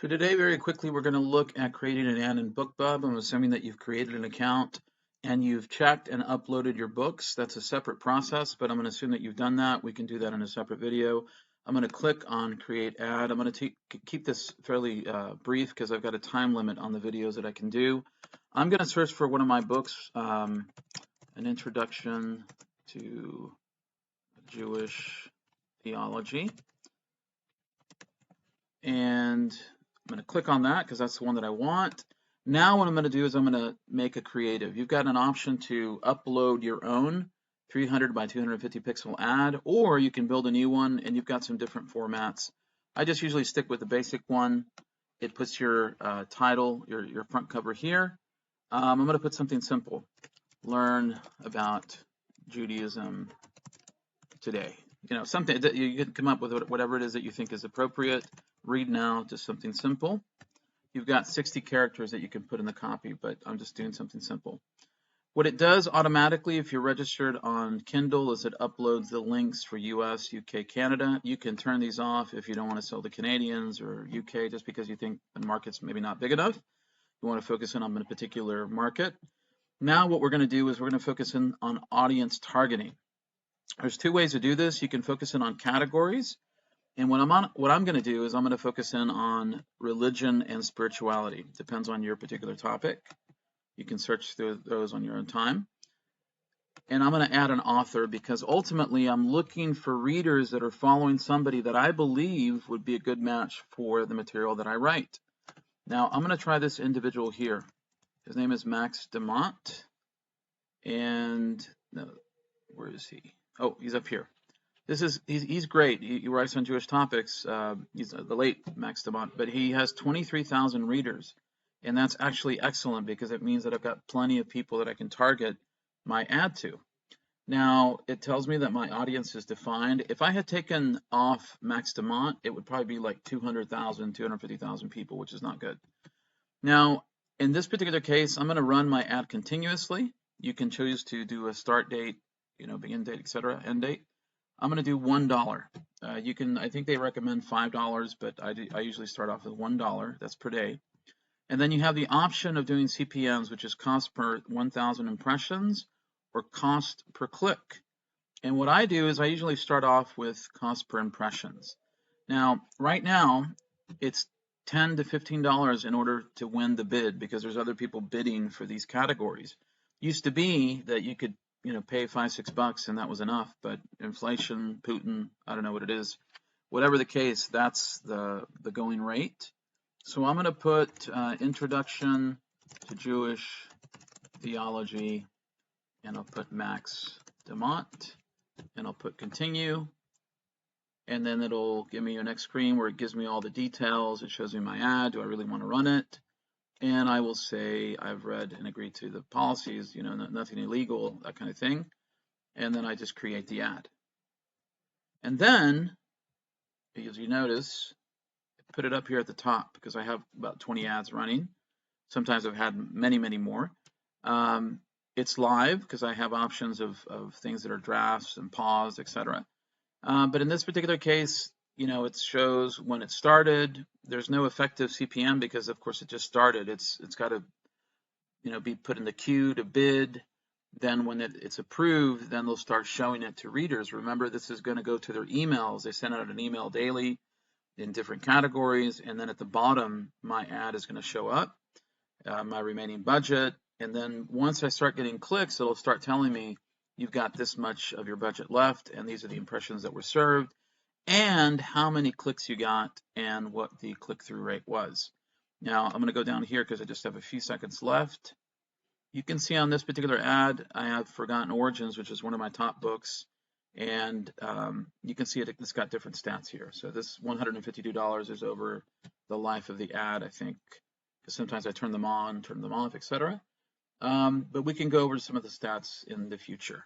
So today, very quickly, we're going to look at creating an ad in BookBub. I'm assuming that you've created an account and you've checked and uploaded your books. That's a separate process, but I'm going to assume that you've done that. We can do that in a separate video. I'm going to click on Create Ad. I'm going to keep this fairly brief because I've got a time limit on the videos that I can do. I'm going to search for one of my books, An Introduction to Jewish Theology. And I'm going to click on that because that's the one that I want. Now what I'm going to do is I'm going to make a creative. You've got an option to upload your own 300 by 250 pixel ad, or you can build a new one, and you've got some different formats. I just usually stick with the basic one. It puts your title, your front cover here. I'm going to put something simple. Learn about Judaism today. You know, something that you can come up with whatever it is that you think is appropriate. Read now, just something simple. You've got 60 characters that you can put in the copy, but I'm just doing something simple. What it does automatically, if you're registered on Kindle, is it uploads the links for US, UK, Canada. You can turn these off if you don't want to sell to Canadians or UK just because you think the market's maybe not big enough. You want to focus in on a particular market. Now what we're going to do is we're going to focus in on audience targeting. There's two ways to do this. You can focus in on categories. And what I'm going to do is I'm going to focus in on religion and spirituality. Depends on your particular topic. You can search through those on your own time. And I'm going to add an author because ultimately I'm looking for readers that are following somebody that I believe would be a good match for the material that I write. Now I'm going to try this individual here. His name is Max Demont. And no, where is he? Oh, he's up here. He's great. He writes on Jewish topics. He's the late Max Demont, but he has 23,000 readers, and that's actually excellent because it means that I've got plenty of people that I can target my ad to. Now it tells me that my audience is defined. If I had taken off Max Demont, it would probably be like 200,000, 250,000 people, which is not good. Now in this particular case, I'm going to run my ad continuously. You can choose to do a start date, begin date, etc., end date. I'm going to do $1. I think they recommend $5, but I usually start off with $1. That's per day. And then you have the option of doing CPMs, which is cost per 1,000 impressions or cost per click. And what I do is I usually start off with cost per impressions. Now, right now, it's $10 to $15 in order to win the bid because there's other people bidding for these categories. Used to be that you could pay $5-6 and that was enough, but inflation, Putin, I don't know what it is. Whatever the case, that's the going rate. So I'm going to put Introduction to Jewish Theology, and I'll put Max Demont, and I'll put Continue, and then it'll give me your next screen where it gives me all the details. It shows me my ad. Do I really want to run it? And I will say I've read and agreed to the policies, nothing illegal, that kind of thing. And then I just create the ad. And then, as you notice, I put it up here at the top because I have about 20 ads running. Sometimes I've had many, many more. It's live because I have options of things that are drafts and paused, etc. But in this particular case, it shows when it started. There's no effective CPM because, of course, it just started. It's got to, be put in the queue to bid. Then when it's approved, then they'll start showing it to readers. Remember, this is going to go to their emails. They send out an email daily in different categories. And then at the bottom, my ad is going to show up, my remaining budget. And then once I start getting clicks, it'll start telling me you've got this much of your budget left, and these are the impressions that were served, and how many clicks you got, and what the click-through rate was. Now, I'm going to go down here because I just have a few seconds left. You can see on this particular ad, I have Forgotten Origins, which is one of my top books, and you can see it's got different stats here. So this $152 is over the life of the ad, I think, because sometimes I turn them on, turn them off, etc. But we can go over some of the stats in the future.